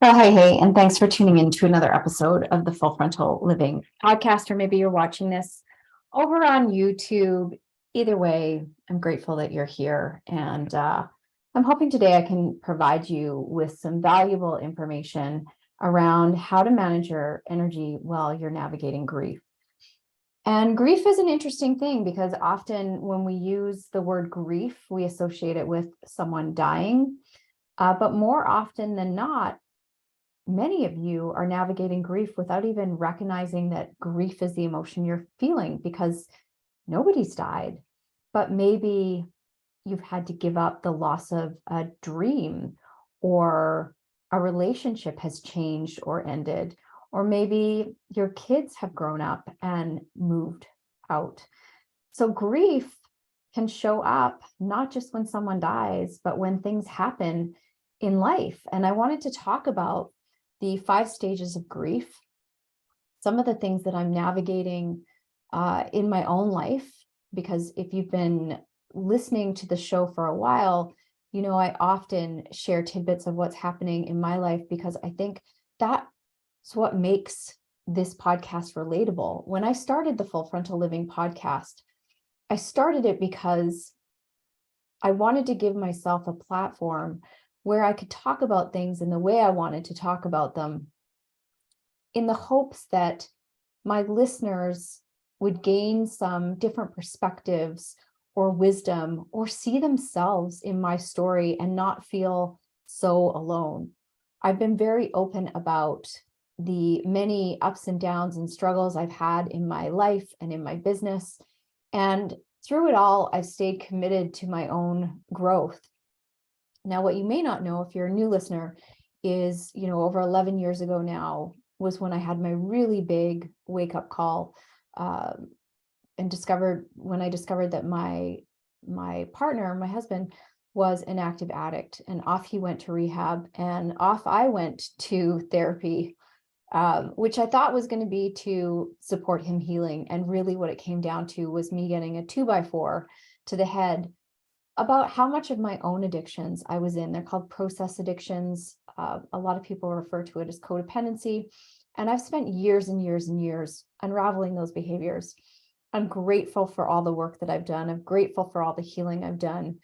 Hey, and thanks for tuning in to another episode of the Full Frontal Living podcast, or maybe you're watching this over on YouTube. Either way, I'm grateful that you're here, and I'm hoping today I can provide you with some valuable information around how to manage your energy while you're navigating grief. And grief is an interesting thing because often when we use the word grief, we associate it with someone dying, but more often than not, many of you are navigating grief without even recognizing that grief is the emotion you're feeling because nobody's died, but maybe you've had to give up the loss of a dream, or a relationship has changed or ended, or maybe your kids have grown up and moved out. So grief can show up not just when someone dies, but when things happen in life. And I wanted to talk about the 5 stages of grief, some of the things that I'm navigating in my own life, because if you've been listening to the show for a while, you know, I often share tidbits of what's happening in my life because I think that's what makes this podcast relatable. When I started the Full Frontal Living podcast, I started it because I wanted to give myself a platform where I could talk about things in the way I wanted to talk about them, in the hopes that my listeners would gain some different perspectives or wisdom, or see themselves in my story and not feel so alone. I've been very open about the many ups and downs and struggles I've had in my life and in my business. And through it all, I've stayed committed to my own growth. Now, what you may not know if you're a new listener is, over 11 years ago now was when I had my really big wake-up call, and discovered that my partner, my husband, was an active addict, and off he went to rehab, and off I went to therapy, which I thought was going to be to support him healing. And really what it came down to was me getting a 2x4 to the head about how much of my own addictions I was in. They're called process addictions. A lot of people refer to it as codependency. And I've spent years and years and years unraveling those behaviors. I'm grateful for all the work that I've done. I'm grateful for all the healing I've done,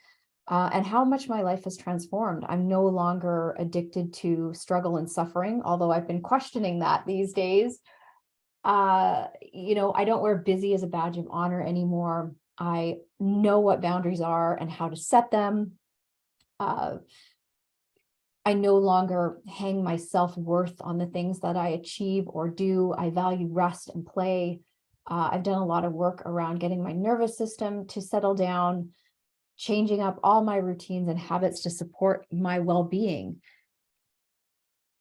and how much my life has transformed. I'm no longer addicted to struggle and suffering, although I've been questioning that these days. I don't wear busy as a badge of honor anymore. I know what boundaries are and how to set them. I no longer hang my self-worth on the things that I achieve or do. I value rest and play. I've done a lot of work around getting my nervous system to settle down, changing up all my routines and habits to support my well-being.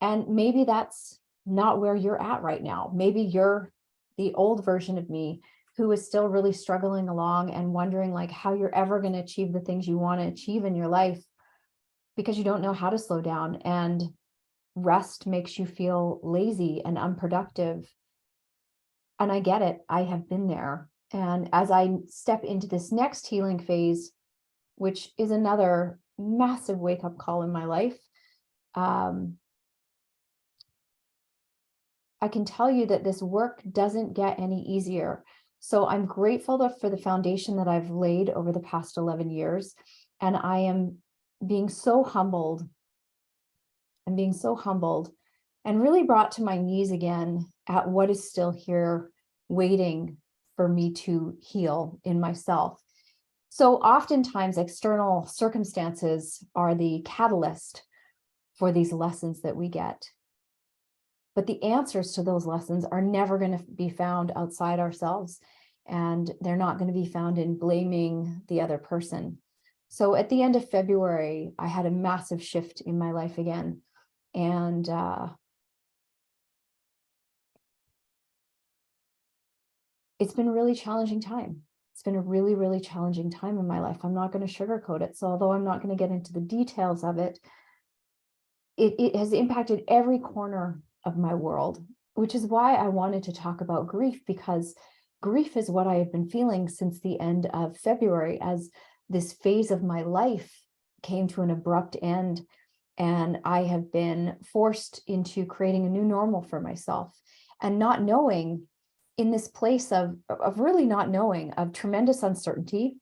And maybe that's not where you're at right now. Maybe you're the old version of me who is still really struggling along and wondering like how you're ever going to achieve the things you want to achieve in your life because you don't know how to slow down, and rest makes you feel lazy and unproductive. And I get it. I have been there. And as I step into this next healing phase, which is another massive wake-up call in my life, I can tell you that this work doesn't get any easier. So I'm grateful for the foundation that I've laid over the past 11 years. And I am being so humbled and really brought to my knees again at what is still here waiting for me to heal in myself. So oftentimes external circumstances are the catalyst for these lessons that we get. But the answers to those lessons are never going to be found outside ourselves, and they're not going to be found in blaming the other person. So at the end of February, I had a massive shift in my life again. And it's been a really challenging time. It's been a really, really challenging time in my life. I'm not going to sugarcoat it. So although I'm not going to get into the details of it, it has impacted every corner of my world, which is why I wanted to talk about grief, because grief is what I have been feeling since the end of February, as this phase of my life came to an abrupt end. And I have been forced into creating a new normal for myself and not knowing, in this place of really not knowing, of tremendous uncertainty,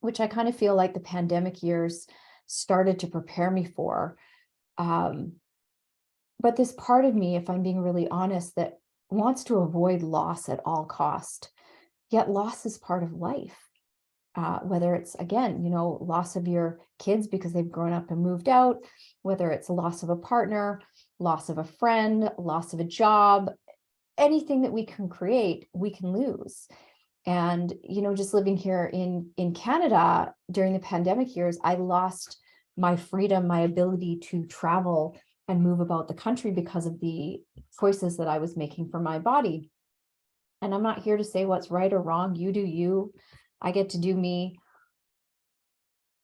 which I kind of feel like the pandemic years started to prepare me for. But this part of me, if I'm being really honest, that wants to avoid loss at all cost, yet loss is part of life. Whether it's, again, loss of your kids because they've grown up and moved out, whether it's a loss of a partner, loss of a friend, loss of a job, anything that we can create, we can lose. And, just living here in Canada during the pandemic years, I lost my freedom, my ability to travel and move about the country because of the choices that I was making for my body. And I'm not here to say what's right or wrong. You do you. I get to do me.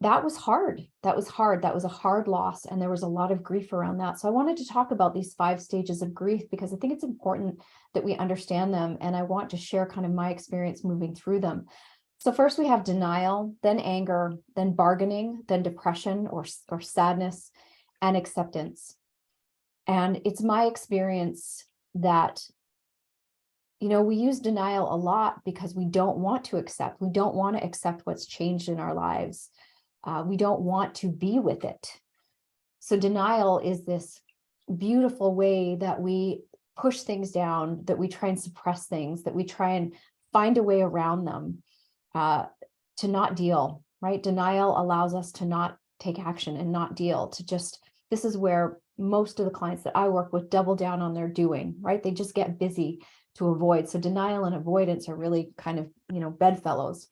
That was hard. That was hard. That was a hard loss. And there was a lot of grief around that. So I wanted to talk about these 5 stages of grief because I think it's important that we understand them. And I want to share kind of my experience moving through them. So first we have denial, then anger, then bargaining, then depression or sadness, and acceptance. And it's my experience that we use denial a lot because we don't want to accept. We don't want to accept what's changed in our lives. We don't want to be with it. So denial is this beautiful way that we push things down, that we try and suppress things, that we try and find a way around them, to not deal, right? Denial allows us to not take action and not deal, this is where most of the clients that I work with double down on their doing, right? They just get busy to avoid. So denial and avoidance are really kind of, bedfellows.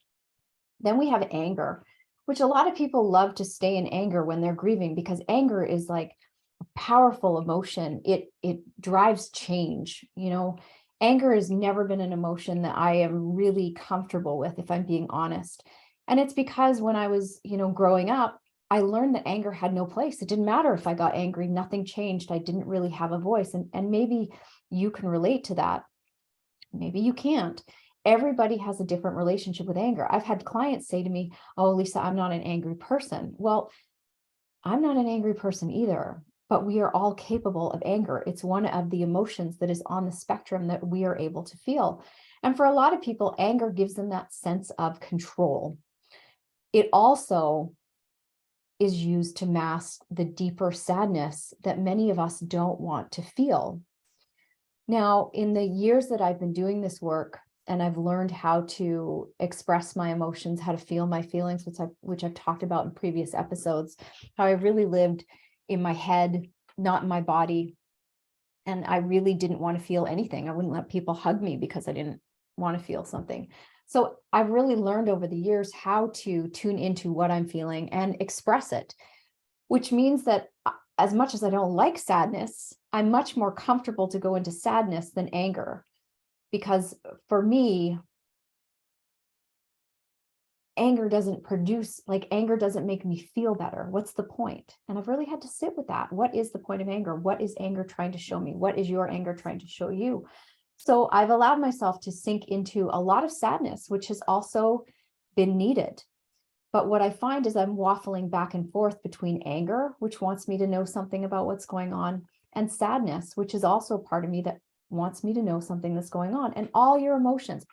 Then we have anger, which a lot of people love to stay in anger when they're grieving because anger is like a powerful emotion. It drives change. Anger has never been an emotion that I am really comfortable with, if I'm being honest. And it's because when I was, growing up, I learned that anger had no place. It didn't matter if I got angry, nothing changed. I didn't really have a voice. And maybe you can relate to that. Maybe you can't. Everybody has a different relationship with anger. I've had clients say to me, "Oh, Lisa, I'm not an angry person." Well, I'm not an angry person either, but we are all capable of anger. It's one of the emotions that is on the spectrum that we are able to feel. And for a lot of people, anger gives them that sense of control. It also is used to mask the deeper sadness that many of us don't want to feel. Now, in the years that I've been doing this work, and I've learned how to express my emotions, how to feel my feelings, which I've talked about in previous episodes, how I really lived in my head, not in my body. And I really didn't want to feel anything. I wouldn't let people hug me because I didn't want to feel something. So I've really learned over the years how to tune into what I'm feeling and express it, which means that as much as I don't like sadness, I'm much more comfortable to go into sadness than anger. Because for me, anger doesn't make me feel better. What's the point? And I've really had to sit with that. What is the point of anger? What is anger trying to show me? What is your anger trying to show you? So I've allowed myself to sink into a lot of sadness, which has also been needed. But what I find is I'm waffling back and forth between anger, which wants me to know something about what's going on, and sadness, which is also a part of me that wants me to know something that's going on. And all your emotions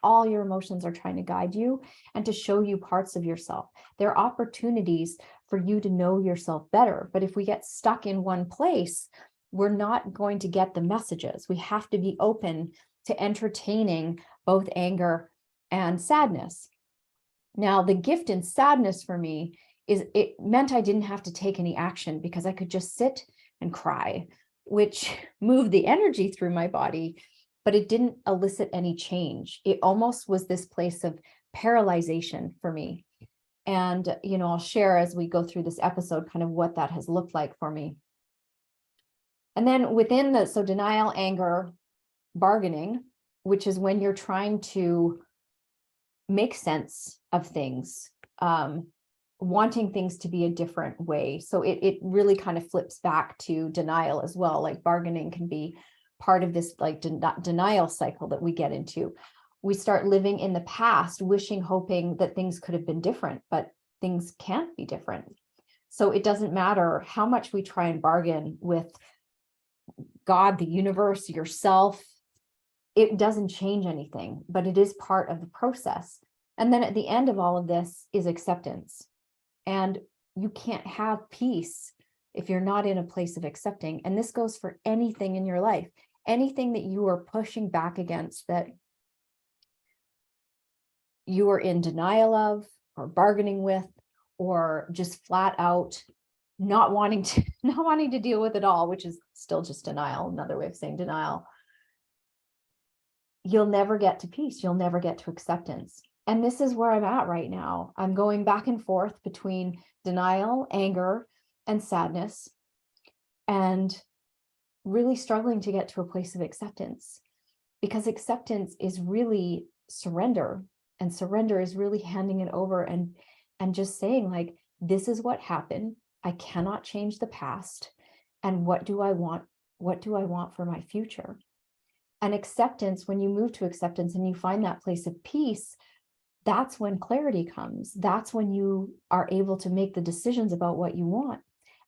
are trying to guide you and to show you parts of yourself. They're opportunities for you to know yourself better. But if we get stuck in one place, we're not going to get the messages. We have to be open to entertaining both anger and sadness. Now, the gift in sadness for me is it meant I didn't have to take any action because I could just sit and cry, which moved the energy through my body, but it didn't elicit any change. It almost was this place of paralyzation for me. And, I'll share as we go through this episode kind of what that has looked like for me. And then within so denial, anger, bargaining, which is when you're trying to make sense of things, wanting things to be a different way. So it really kind of flips back to denial as well. Like bargaining can be part of this like denial cycle that we get into. We start living in the past, wishing, hoping that things could have been different, but things can't be different. So it doesn't matter how much we try and bargain with God, the universe, yourself, it doesn't change anything, but it is part of the process. And then at the end of all of this is acceptance. And you can't have peace if you're not in a place of accepting. And this goes for anything in your life, anything that you are pushing back against, that you are in denial of, or bargaining with, or just flat out not wanting to deal with it all, which is still just denial, another way of saying denial. You'll never get to peace. You'll never get to acceptance. And this is where I'm at right now. I'm going back and forth between denial, anger, and sadness, and really struggling to get to a place of acceptance, because acceptance is really surrender, and surrender is really handing it over and just saying, like, this is what happened. I cannot change the past. And what do I want? What do I want for my future? And acceptance, when you move to acceptance and you find that place of peace, that's when clarity comes. That's when you are able to make the decisions about what you want.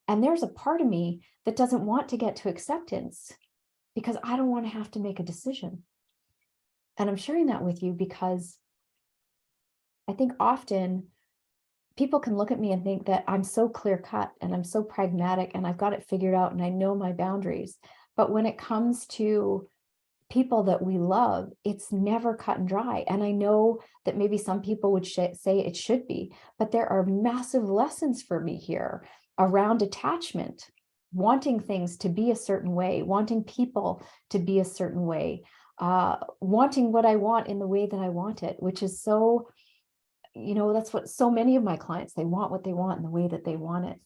And there's a part of me that doesn't want to get to acceptance because I don't want to have to make a decision. And I'm sharing that with you because I think often people can look at me and think that I'm so clear cut and I'm so pragmatic and I've got it figured out and I know my boundaries. But when it comes to people that we love, it's never cut and dry. And I know that maybe some people would say it should be, but there are massive lessons for me here around attachment, wanting things to be a certain way, wanting people to be a certain way, wanting what I want in the way that I want it, which is so, that's what so many of my clients, they want what they want in the way that they want it.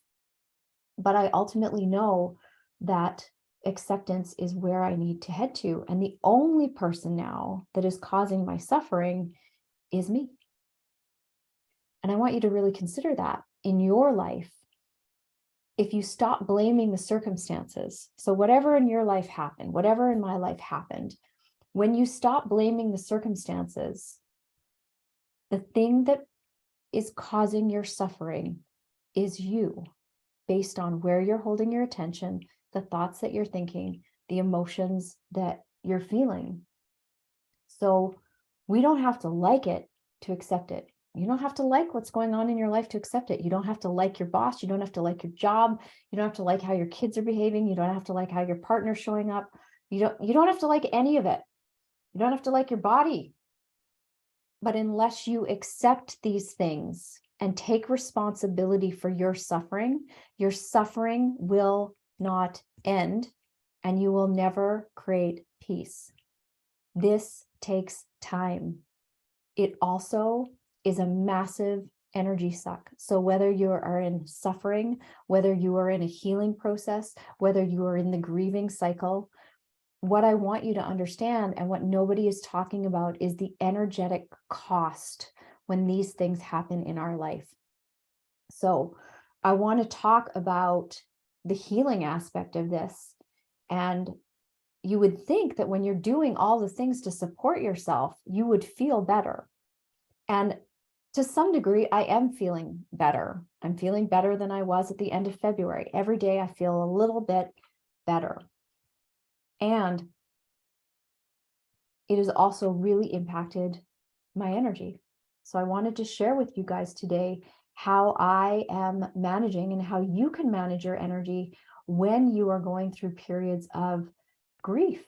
But I ultimately know that acceptance is where I need to head to. And the only person now that is causing my suffering is me. And I want you to really consider that in your life. If you stop blaming the circumstances, so whatever in your life happened, whatever in my life happened, when you stop blaming the circumstances, the thing that is causing your suffering is you, based on where you're holding your attention, the thoughts that you're thinking, the emotions that you're feeling. So we don't have to like it to accept it. You don't have to like what's going on in your life to accept it. You don't have to like your boss. You don't have to like your job. You don't have to like how your kids are behaving. You don't have to like how your partner's showing up. You don't have to like any of it. You don't have to like your body. But unless you accept these things and take responsibility for your suffering will not end, and you will never create peace. This takes time. It also is a massive energy suck. So whether you are in suffering, whether you are in a healing process, whether you are in the grieving cycle, what I want you to understand, and what nobody is talking about, is the energetic cost when these things happen in our life. So I want to talk about the healing aspect of this. And you would think that when you're doing all the things to support yourself, you would feel better. And to some degree, I am feeling better. I'm feeling better than I was at the end of February. Every day I feel a little bit better. And it has also really impacted my energy. So I wanted to share with you guys today how I am managing and how you can manage your energy when you are going through periods of grief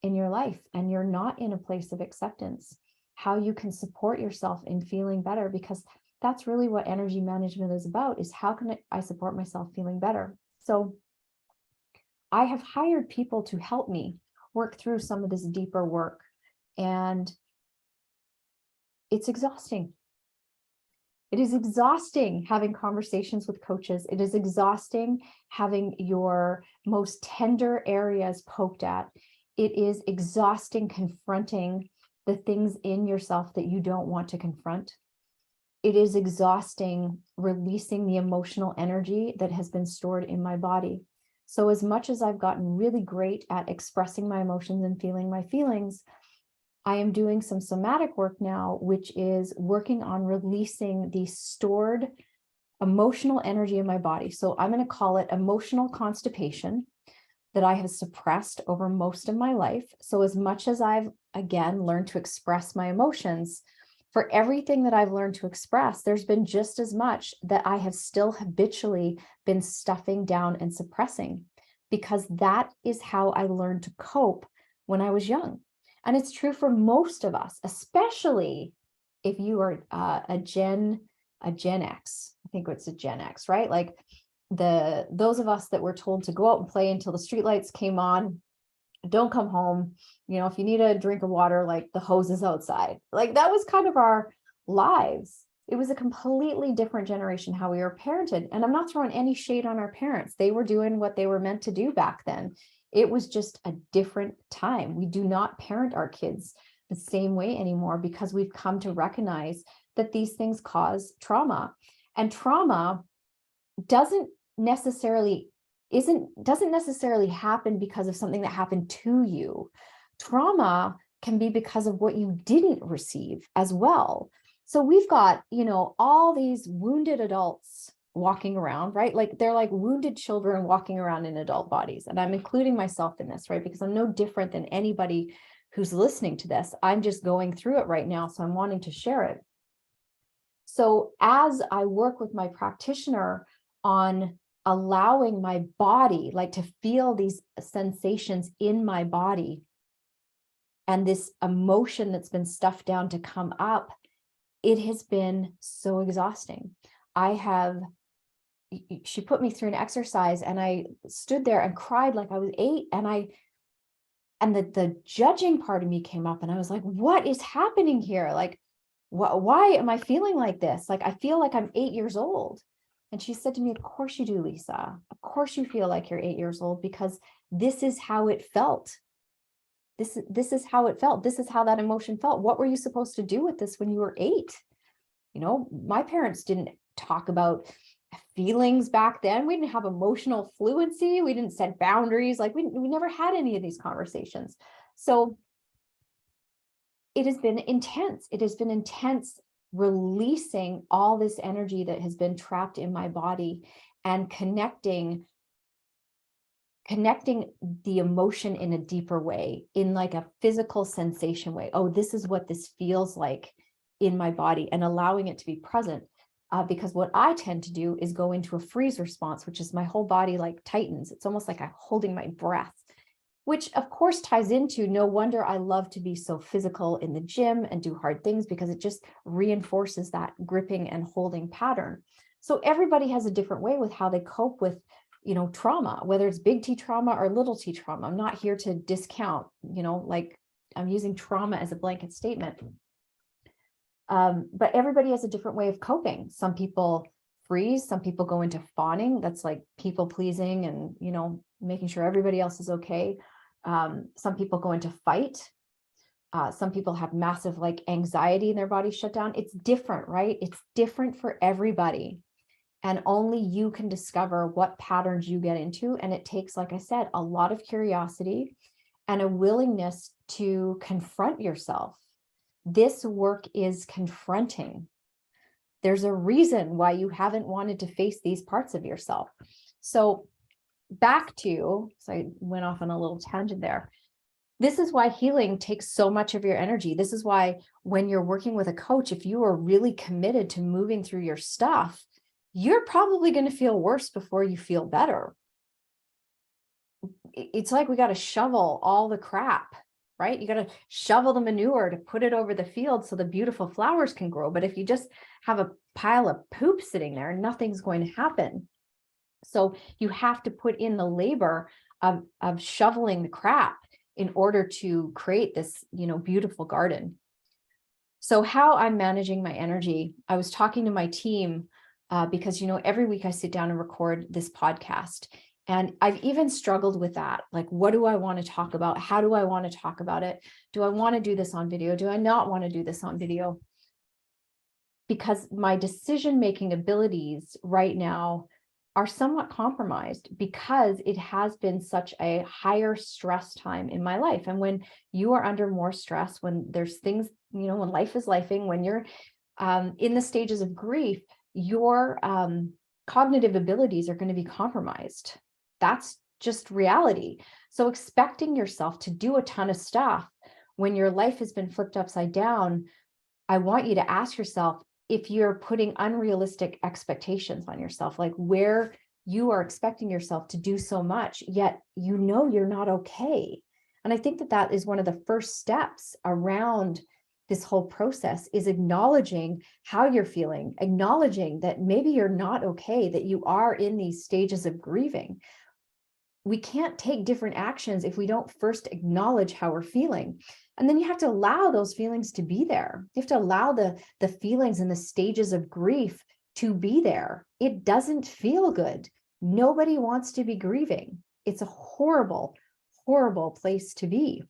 in your life and you're not in a place of acceptance, how you can support yourself in feeling better, because that's really what energy management is about, is how can I support myself feeling better? So I have hired people to help me work through some of this deeper work, and it's exhausting. It is exhausting having conversations with coaches. It is exhausting having your most tender areas poked at. It is exhausting confronting the things in yourself that you don't want to confront. It is exhausting releasing the emotional energy that has been stored in my body. So as much as I've gotten really great at expressing my emotions and feeling my feelings, I am doing some somatic work now, which is working on releasing the stored emotional energy in my body. So I'm going to call it emotional constipation that I have suppressed over most of my life. So as much as I've, again, learned to express my emotions, for everything that I've learned to express, there's been just as much that I have still habitually been stuffing down and suppressing, because that is how I learned to cope when I was young. And it's true for most of us, especially if you are a Gen X. I think it's a Gen X, right? Like those of us that were told to go out and play until the streetlights came on, don't come home. If you need a drink of water, like the hose is outside. Like that was kind of our lives. It was a completely different generation how we were parented. And I'm not throwing any shade on our parents. They were doing what they were meant to do back then. It was just a different time. We do not parent our kids the same way anymore, because we've come to recognize that these things cause trauma. And trauma doesn't necessarily happen because of something that happened to you. Trauma can be because of what you didn't receive as well. So we've got, all these wounded adults walking around, right? Like they're like wounded children walking around in adult bodies. And I'm including myself in this, right? Because I'm no different than anybody who's listening to this. I'm just going through it right now. So I'm wanting to share it. So as I work with my practitioner on allowing my body, like to feel these sensations in my body and this emotion that's been stuffed down to come up, it has been so exhausting. She put me through an exercise and I stood there and cried like I was 8, and the judging part of me came up and I was like, what is happening here? Like, why am I feeling like this? Like, I feel like I'm 8 years old. And she said to me, of course you do, Lisa. Of course you feel like you're 8 years old, because this is how it felt. This is how it felt. This is how that emotion felt. What were you supposed to do with this when you were 8? My parents didn't talk about feelings back then. We didn't have emotional fluency. We didn't set boundaries. Like we never had any of these conversations. So it has been intense. It has been intense releasing all this energy that has been trapped in my body and connecting the emotion in a deeper way, in like a physical sensation way. Oh, this is what this feels like in my body, and allowing it to be present. Because what I tend to do is go into a freeze response, which is my whole body like tightens. It's almost like I'm holding my breath, which of course ties into no wonder I love to be so physical in the gym and do hard things, because it just reinforces that gripping and holding pattern. So everybody has a different way with how they cope with, trauma, whether it's big T trauma or little T trauma. I'm not here to discount, like I'm using trauma as a blanket statement. But everybody has a different way of coping. Some people freeze, some people go into fawning. That's like people pleasing and, making sure everybody else is okay. Some people go into fight. Some people have massive like anxiety in their body shut down. It's different, right? It's different for everybody. And only you can discover what patterns you get into. And it takes, like I said, a lot of curiosity and a willingness to confront yourself. This work is confronting. There's a reason why you haven't wanted to face these parts of yourself. So I went off on a little tangent there. This is why healing takes so much of your energy. This is why when you're working with a coach, if you are really committed to moving through your stuff, you're probably going to feel worse before you feel better. It's like we got to shovel all the crap, right? You got to shovel the manure to put it over the field so the beautiful flowers can grow. But if you just have a pile of poop sitting there, nothing's going to happen. So you have to put in the labor of shoveling the crap in order to create this, beautiful garden. So how I'm managing my energy, I was talking to my team because, every week I sit down and record this podcast. And I've even struggled with that. Like, what do I want to talk about? How do I want to talk about it? Do I want to do this on video? Do I not want to do this on video? Because my decision-making abilities right now are somewhat compromised, because it has been such a higher stress time in my life. And when you are under more stress, when there's things, when life is lifing, when you're in the stages of grief, your cognitive abilities are going to be compromised. That's just reality. So expecting yourself to do a ton of stuff when your life has been flipped upside down, I want you to ask yourself if you're putting unrealistic expectations on yourself, like where you are expecting yourself to do so much, yet you know you're not okay. And I think that that is one of the first steps around this whole process, is acknowledging how you're feeling, acknowledging that maybe you're not okay, that you are in these stages of grieving. We can't take different actions if we don't first acknowledge how we're feeling. And then you have to allow those feelings to be there. You have to allow the feelings and the stages of grief to be there. It doesn't feel good. Nobody wants to be grieving. It's a horrible, horrible place to be.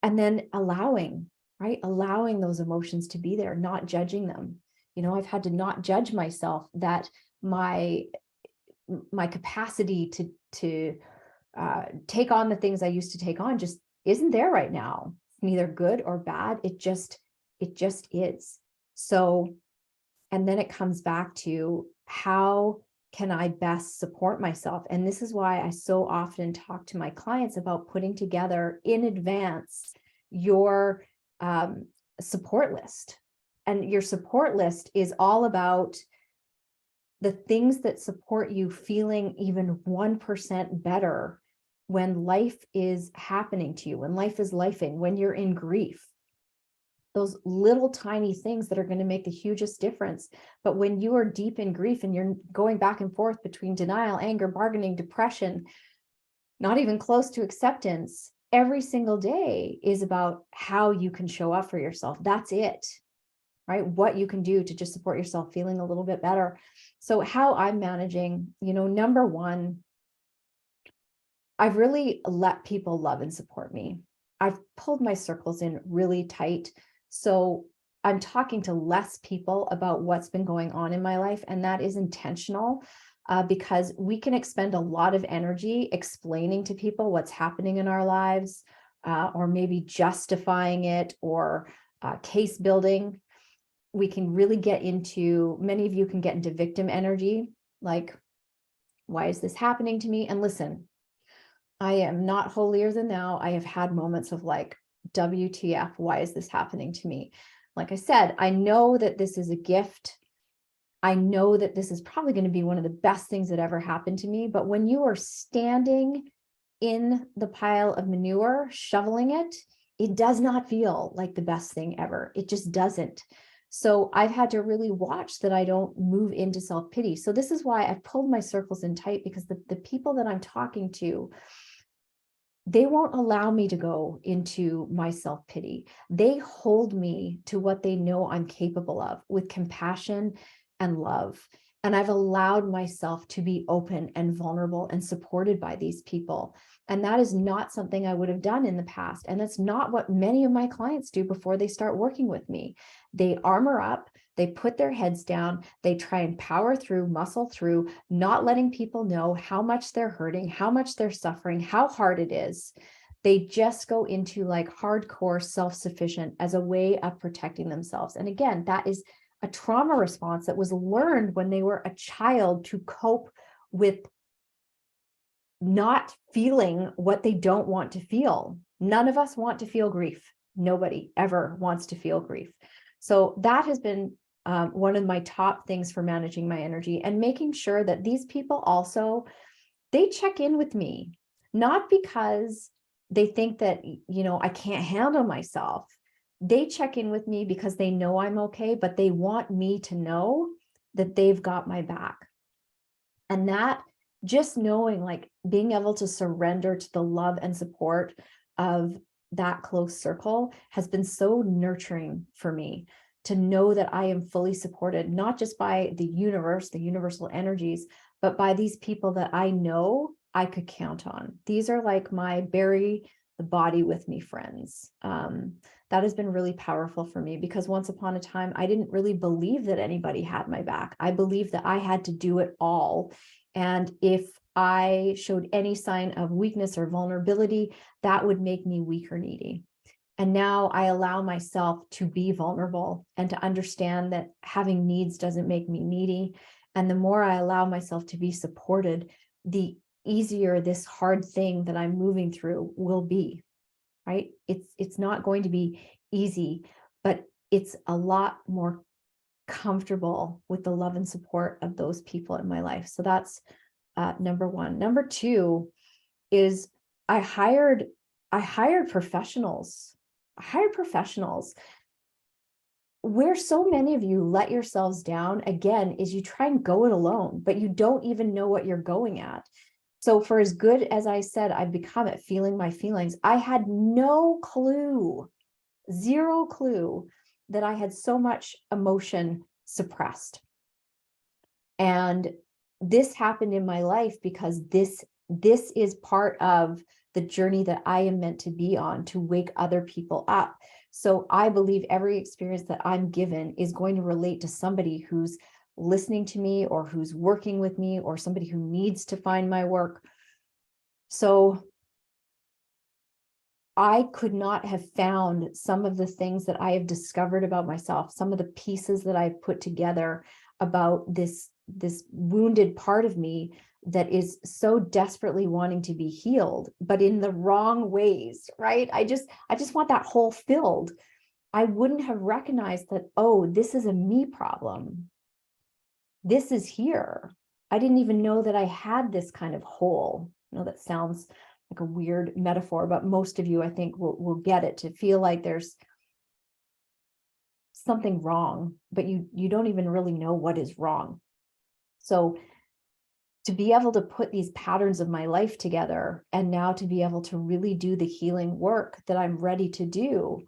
And then allowing, right? Allowing those emotions to be there, not judging them. You know, I've had to not judge myself, that my capacity to take on the things I used to take on just isn't there right now. Neither good or bad. It just is. So, and then it comes back to, how can I best support myself? And this is why I so often talk to my clients about putting together in advance your support list. And your support list is all about the things that support you feeling even 1% better when life is happening to you, when life is lifing, when you're in grief. Those little tiny things that are going to make the hugest difference. But when you are deep in grief and you're going back and forth between denial, anger, bargaining, depression, not even close to acceptance, every single day is about how you can show up for yourself. That's it. Right? What you can do to just support yourself feeling a little bit better. So how I'm managing, you know, number one, I've really let people love and support me. I've pulled my circles in really tight. So I'm talking to less people about what's been going on in my life. And that is intentional, because we can expend a lot of energy explaining to people what's happening in our lives, or maybe justifying it, or case building. We can really get into, many of you can get into victim energy, like, why is this happening to me? And listen, I am not holier than thou. I have had moments of like, WTF, why is this happening to me? Like I said, I know that this is a gift. I know that this is probably going to be one of the best things that ever happened to me. But when you are standing in the pile of manure, shoveling it, it does not feel like the best thing ever. It just doesn't. So I've had to really watch that I don't move into self-pity. So this is why I've pulled my circles in tight, because the people that I'm talking to, they won't allow me to go into my self-pity. They hold me to what they know I'm capable of, with compassion and love. And I've allowed myself to be open and vulnerable and supported by these people. And that is not something I would have done in the past. And that's not what many of my clients do before they start working with me. They armor up, they put their heads down, they try and power through, muscle through, not letting people know how much they're hurting, how much they're suffering, how hard it is. They just go into like hardcore self-sufficient as a way of protecting themselves. And again, that is a trauma response that was learned when they were a child to cope with not feeling what they don't want to feel. None of us want to feel grief. Nobody ever wants to feel grief. So that has been one of my top things for managing my energy, and making sure that these people also, they check in with me, not because they think that, you know, I can't handle myself. They check in with me because they know I'm okay, but they want me to know that they've got my back. And that, just knowing, like being able to surrender to the love and support of that close circle, has been so nurturing for me, to know that I am fully supported, not just by the universe, the universal energies, but by these people that I know I could count on. These are like my bury the body with me friends. That has been really powerful for me, because once upon a time, I didn't really believe that anybody had my back. I believed that I had to do it all. And if I showed any sign of weakness or vulnerability, that would make me weak or needy. And now I allow myself to be vulnerable and to understand that having needs doesn't make me needy. And the more I allow myself to be supported, the easier this hard thing that I'm moving through will be, right? It's not going to be easy, but it's a lot more comfortable with the love and support of those people in my life. So that's number one. Number two is I hired professionals. I hired professionals. Where so many of you let yourselves down, again, is you try and go it alone, but you don't even know what you're going at. So for as good as I said, I've become at feeling my feelings, I had no clue, zero clue that I had so much emotion suppressed. And this happened in my life because this is part of the journey that I am meant to be on, to wake other people up. So I believe every experience that I'm given is going to relate to somebody who's listening to me or who's working with me or somebody who needs to find my work. So I could not have found some of the things that I have discovered about myself, some of the pieces that I've put together about this wounded part of me that is so desperately wanting to be healed, but in the wrong ways, right? I just want that hole filled. I wouldn't have recognized that, oh, this is a me problem. This is here. I didn't even know that I had this kind of hole. I know that sounds like a weird metaphor, but most of you, I think, will get it, to feel like there's something wrong, but you don't even really know what is wrong. So to be able to put these patterns of my life together, and now to be able to really do the healing work that I'm ready to do,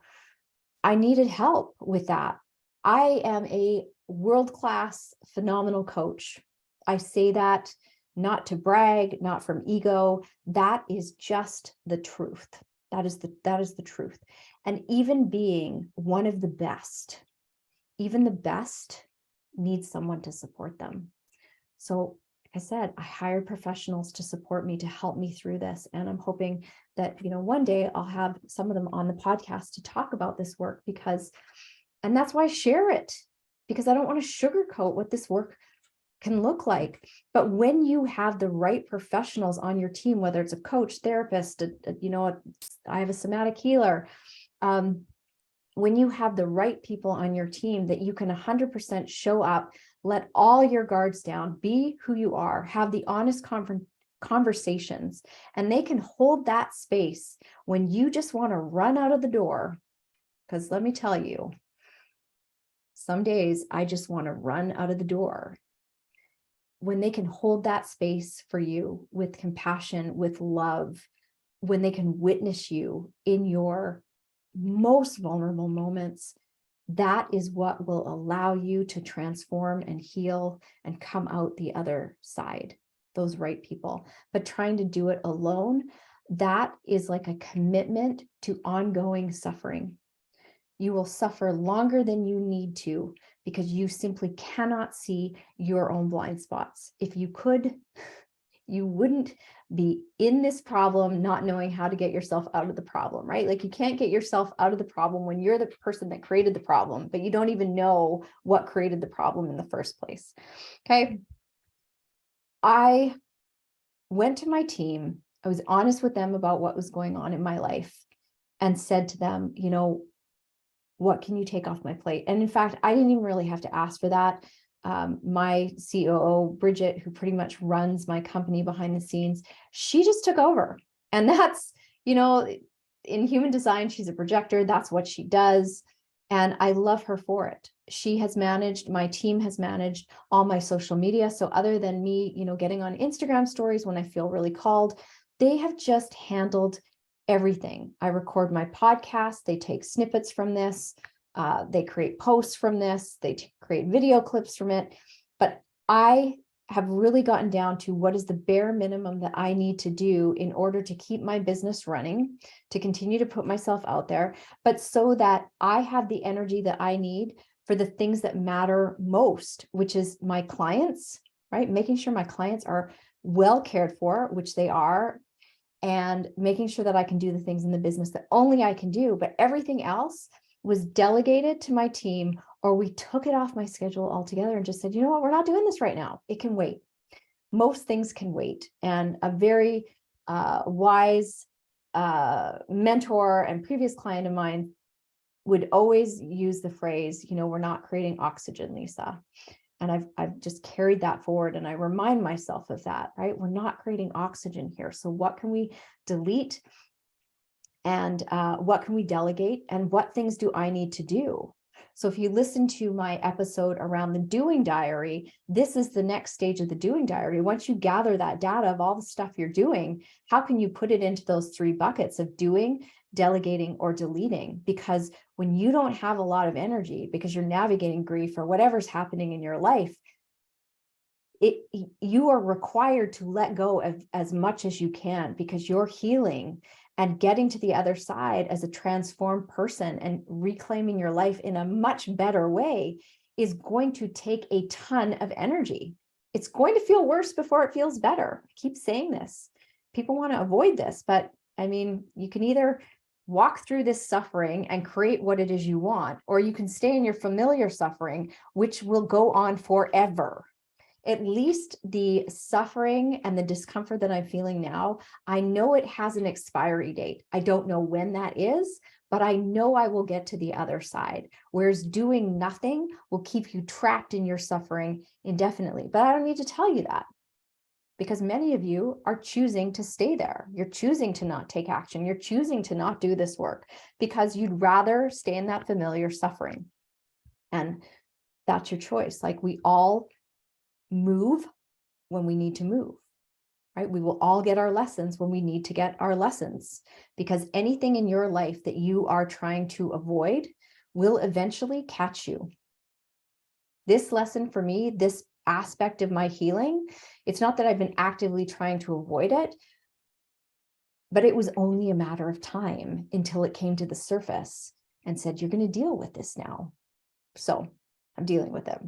I needed help with that. I am a world-class, phenomenal coach. I say that not to brag, not from ego. That is just the truth. That is the truth. And even being one of the best, even the best needs someone to support them. So like I said, I hired professionals to support me, to help me through this. And I'm hoping that, one day I'll have some of them on the podcast to talk about this work, and that's why I share it, because I don't want to sugarcoat what this work can look like. But when you have the right professionals on your team, whether it's a coach, therapist, I have a somatic healer, when you have the right people on your team that you can 100% show up, let all your guards down, be who you are, have the honest conversations, and they can hold that space when you just want to run out of the door. Because let me tell you, some days I just want to run out of the door. When they can hold that space for you with compassion, with love, when they can witness you in your most vulnerable moments, that is what will allow you to transform and heal and come out the other side, those right people. But trying to do it alone, that is like a commitment to ongoing suffering. You will suffer longer than you need to, because you simply cannot see your own blind spots. If you could, you wouldn't be in this problem not knowing how to get yourself out of the problem, right? Like, you can't get yourself out of the problem when you're the person that created the problem, but you don't even know what created the problem in the first place. Okay. I went to my team. I was honest with them about what was going on in my life and said to them, what can you take off my plate? And in fact, I didn't even really have to ask for that. My COO, Bridget, who pretty much runs my company behind the scenes, she just took over. And that's, in human design, she's a projector. That's what she does. And I love her for it. She has managed, my team has managed all my social media. So other than me, getting on Instagram stories when I feel really called, they have just handled everything. I record my podcast. They take snippets from this. They create posts from this. They create video clips from it. But I have really gotten down to what is the bare minimum that I need to do in order to keep my business running, to continue to put myself out there, but so that I have the energy that I need for the things that matter most, which is my clients, right? Making sure my clients are well cared for, which they are, and making sure that I can do the things in the business that only I can do, but everything else was delegated to my team, or we took it off my schedule altogether and just said, you know what, we're not doing this right now. It can wait. Most things can wait. And a very wise mentor and previous client of mine would always use the phrase, we're not creating oxygen, Lisa. And I've just carried that forward, and I remind myself of that, right? We're not creating oxygen here. So what can we delete, and what can we delegate, and what things do I need to do? So if you listen to my episode around the doing diary, this is the next stage of the doing diary. Once you gather that data of all the stuff you're doing, how can you put it into those 3 buckets of doing, delegating, or deleting? Because when you don't have a lot of energy because you're navigating grief or whatever's happening in your life, you are required to let go of as much as you can, because you're healing and getting to the other side as a transformed person and reclaiming your life in a much better way is going to take a ton of energy. It's going to feel worse before it feels better. I keep saying this. People want to avoid this, but I mean, you can either walk through this suffering and create what it is you want, or you can stay in your familiar suffering, which will go on forever. At least the suffering and the discomfort that I'm feeling now, I know it has an expiry date. I don't know when that is, but I know I will get to the other side. Whereas doing nothing will keep you trapped in your suffering indefinitely. But I don't need to tell you that, because many of you are choosing to stay there. You're choosing to not take action. You're choosing to not do this work because you'd rather stay in that familiar suffering. And that's your choice. Like, we all move when we need to move, right? We will all get our lessons when we need to get our lessons, because anything in your life that you are trying to avoid will eventually catch you. This lesson for me, this aspect of my healing, it's not that I've been actively trying to avoid it, but it was only a matter of time until it came to the surface and said, you're going to deal with this now. So I'm dealing with it.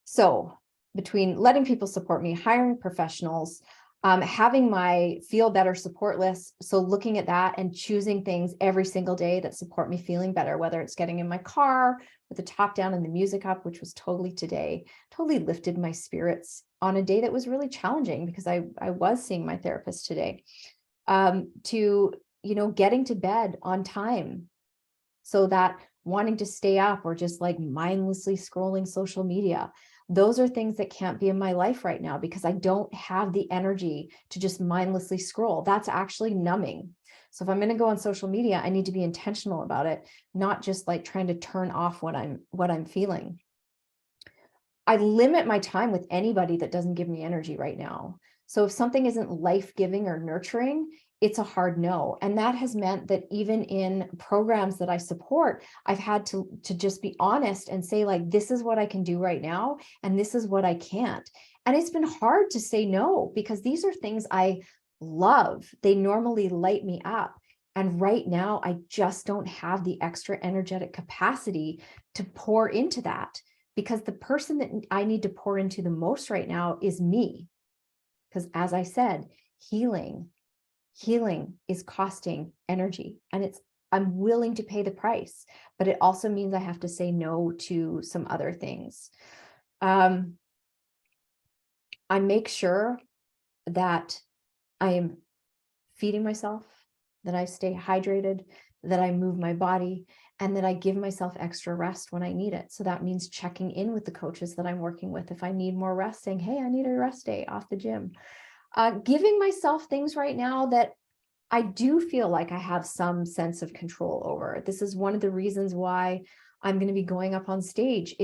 So between letting people support me, hiring professionals, having my Feel Better support list. So looking at that and choosing things every single day that support me feeling better, whether it's getting in my car with the top down and the music up, which was totally today, totally lifted my spirits on a day that was really challenging because I was seeing my therapist today, to, getting to bed on time, so that wanting to stay up or just like mindlessly scrolling social media, those are things that can't be in my life right now because I don't have the energy to just mindlessly scroll. That's actually numbing. So if I'm going to go on social media, I need to be intentional about it, not just like trying to turn off what I'm feeling. I limit my time with anybody that doesn't give me energy right now. So if something isn't life-giving or nurturing, it's a hard no. And that has meant that even in programs that I support, I've had to just be honest and say, like, this is what I can do right now, and this is what I can't. And it's been hard to say no, because these are things I love. They normally light me up. And right now, I just don't have the extra energetic capacity to pour into that, because the person that I need to pour into the most right now is me. Because as I said, healing is costing energy, and I'm willing to pay the price, but it also means I have to say no to some other things. I make sure that I am feeding myself, that I stay hydrated, that I move my body, and that I give myself extra rest when I need it. So that means checking in with the coaches that I'm working with. If I need more rest, saying, hey, I need a rest day off the gym. Giving myself things right now that I do feel like I have some sense of control over. This is one of the reasons why I'm going to be going up on stage.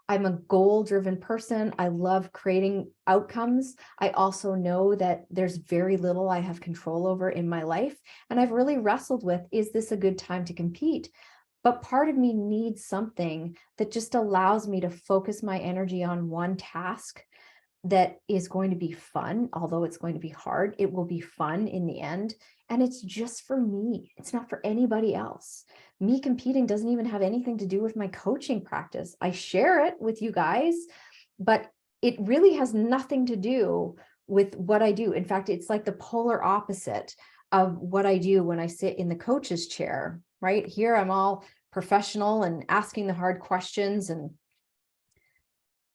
I'm a goal-driven person. I love creating outcomes. I also know that there's very little I have control over in my life. And I've really wrestled with, is this a good time to compete? But part of me needs something that just allows me to focus my energy on one task that is going to be fun. Although it's going to be hard, it will be fun in the end. And it's just for me. It's not for anybody else. Me competing doesn't even have anything to do with my coaching practice. I share it with you guys, but it really has nothing to do with what I do. In fact, it's like the polar opposite of what I do when I sit in the coach's chair, right? Here I'm all professional and asking the hard questions, and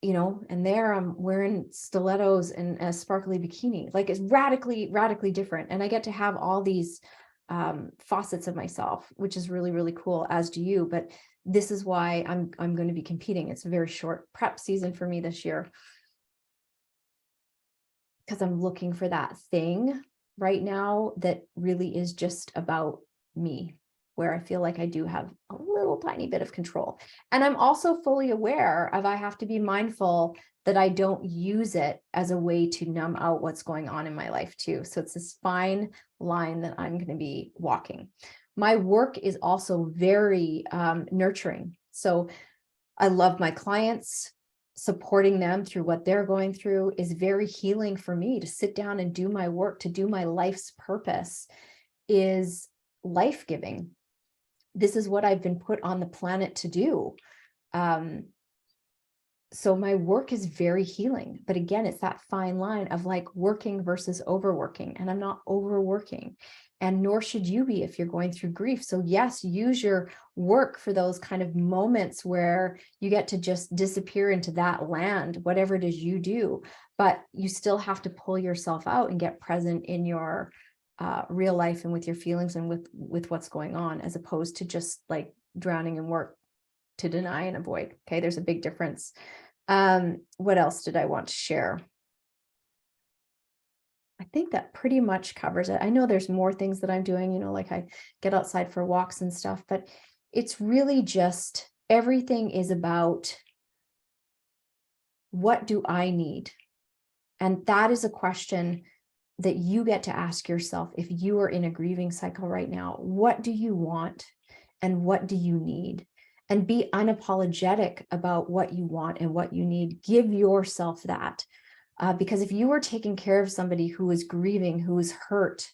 and there I'm wearing stilettos and a sparkly bikini. Like, it's radically, radically different. And I get to have all these facets of myself, which is really, really cool, as do you. But this is why I'm going to be competing. It's a very short prep season for me this year, because I'm looking for that thing right now that really is just about me, where I feel like I do have a little tiny bit of control. And I'm also fully aware of, I have to be mindful that I don't use it as a way to numb out what's going on in my life too. So it's this fine line that I'm going to be walking. My work is also very nurturing. So I love my clients. Supporting them through what they're going through is very healing for me. To sit down and do my work, to do my life's purpose, is life-giving. This is what I've been put on the planet to do. So my work is very healing. But again, it's that fine line of like working versus overworking. And I'm not overworking. And nor should you be if you're going through grief. So yes, use your work for those kind of moments where you get to just disappear into that land, whatever it is you do. But you still have to pull yourself out and get present in your real life and with your feelings and with what's going on, as opposed to just like drowning in work to deny and avoid. Okay, there's a big difference. What else did I want to share? I think that pretty much covers it. I know there's more things that I'm doing, like I get outside for walks and stuff, but it's really just, everything is about, what do I need? And that is a question that you get to ask yourself if you are in a grieving cycle right now. What do you want and what do you need? And be unapologetic about what you want and what you need. Give yourself that. Because if you were taking care of somebody who is grieving, who is hurt,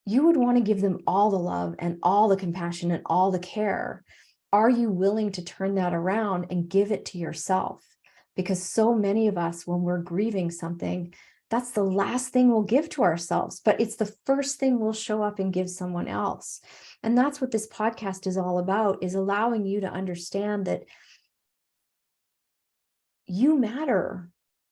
you would want to give them all the love and all the compassion and all the care. Are you willing to turn that around and give it to yourself? Because so many of us, when we're grieving something, that's the last thing we'll give to ourselves, but it's the first thing we'll show up and give someone else. And that's what this podcast is all about, is allowing you to understand that you matter.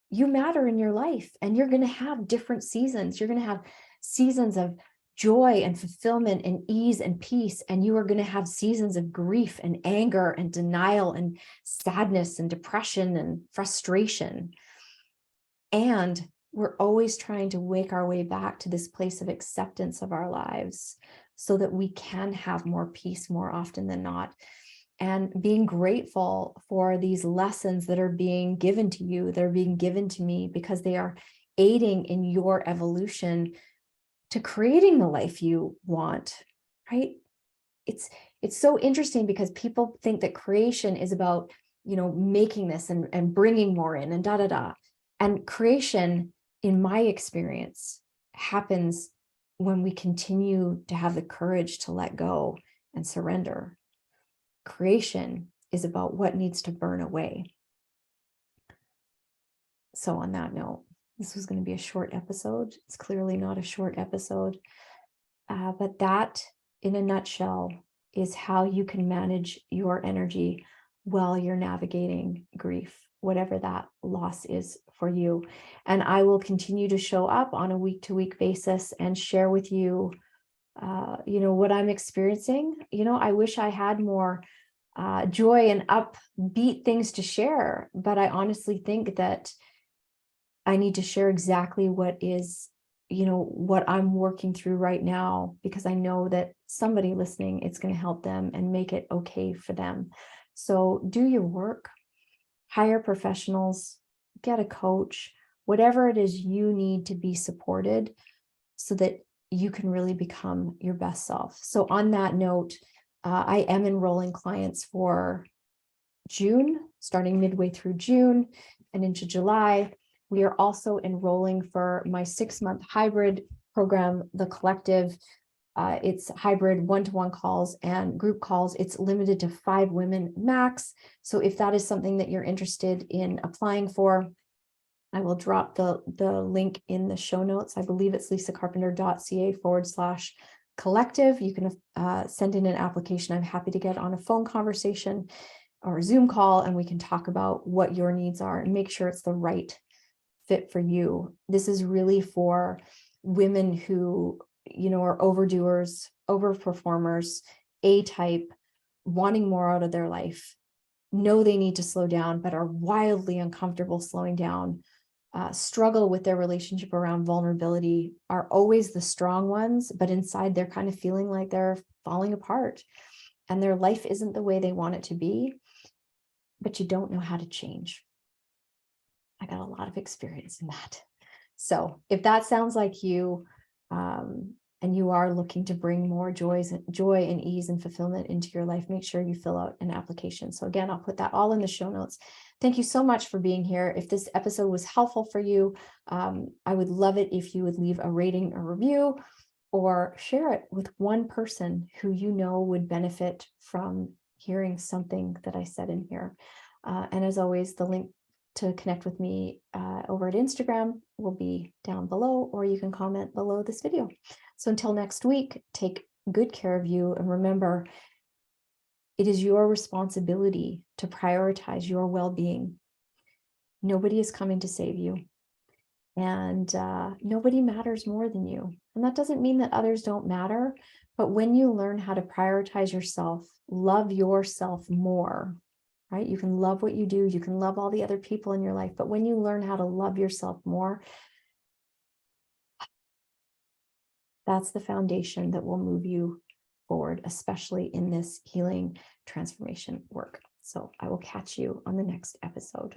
You matter in your life, and you're going to have different seasons. You're going to have seasons of joy and fulfillment and ease and peace. And you are going to have seasons of grief and anger and denial and sadness and depression and frustration. And we're always trying to wake our way back to this place of acceptance of our lives so that we can have more peace more often than not. And being grateful for these lessons that are being given to you, that are being given to me, because they are aiding in your evolution to creating the life you want, right? It's so interesting, because people think that creation is about, making this and bringing more in and da, da, da. And creation, in my experience, happens when we continue to have the courage to let go and surrender. Creation is about what needs to burn away. So on that note, this was going to be a short episode. It's clearly not a short episode, but that, in a nutshell, is how you can manage your energy while you're navigating grief, whatever that loss is for you. And I will continue to show up on a week-to-week basis and share with you, what I'm experiencing. I wish I had more joy and upbeat things to share, but I honestly think that I need to share exactly what is, what I'm working through right now, because I know that somebody listening, it's going to help them and make it okay for them. So do your work, hire professionals, get a coach, whatever it is you need to be supported so that you can really become your best self. So on that note, I am enrolling clients for June, starting midway through June and into July. We are also enrolling for my 6-month hybrid program, The Collective. It's hybrid one-to-one calls and group calls. It's limited to 5 women max. So if that is something that you're interested in applying for, I will drop the link in the show notes. I believe it's lisacarpenter.ca/collective. You can send in an application. I'm happy to get on a phone conversation or a Zoom call, and we can talk about what your needs are and make sure it's the right fit for you. This is really for women who, are overdoers, overperformers, A-type, wanting more out of their life, know they need to slow down, but are wildly uncomfortable slowing down, struggle with their relationship around vulnerability, are always the strong ones, but inside they're kind of feeling like they're falling apart and their life isn't the way they want it to be, but you don't know how to change. I got a lot of experience in that. So if that sounds like you, and you are looking to bring more joy and ease and fulfillment into your life, make sure you fill out an application. So again, I'll put that all in the show notes. Thank you so much for being here. If this episode was helpful for you, I would love it if you would leave a rating or review or share it with one person who would benefit from hearing something that I said in here. And as always, the link to connect with me over at Instagram will be down below, or you can comment below this video. So until next week, take good care of you. And remember, it is your responsibility to prioritize your well-being. Nobody is coming to save you. And nobody matters more than you. And that doesn't mean that others don't matter. But when you learn how to prioritize yourself, love yourself more, right? You can love what you do. You can love all the other people in your life. But when you learn how to love yourself more, that's the foundation that will move you forward, especially in this healing transformation work. So I will catch you on the next episode.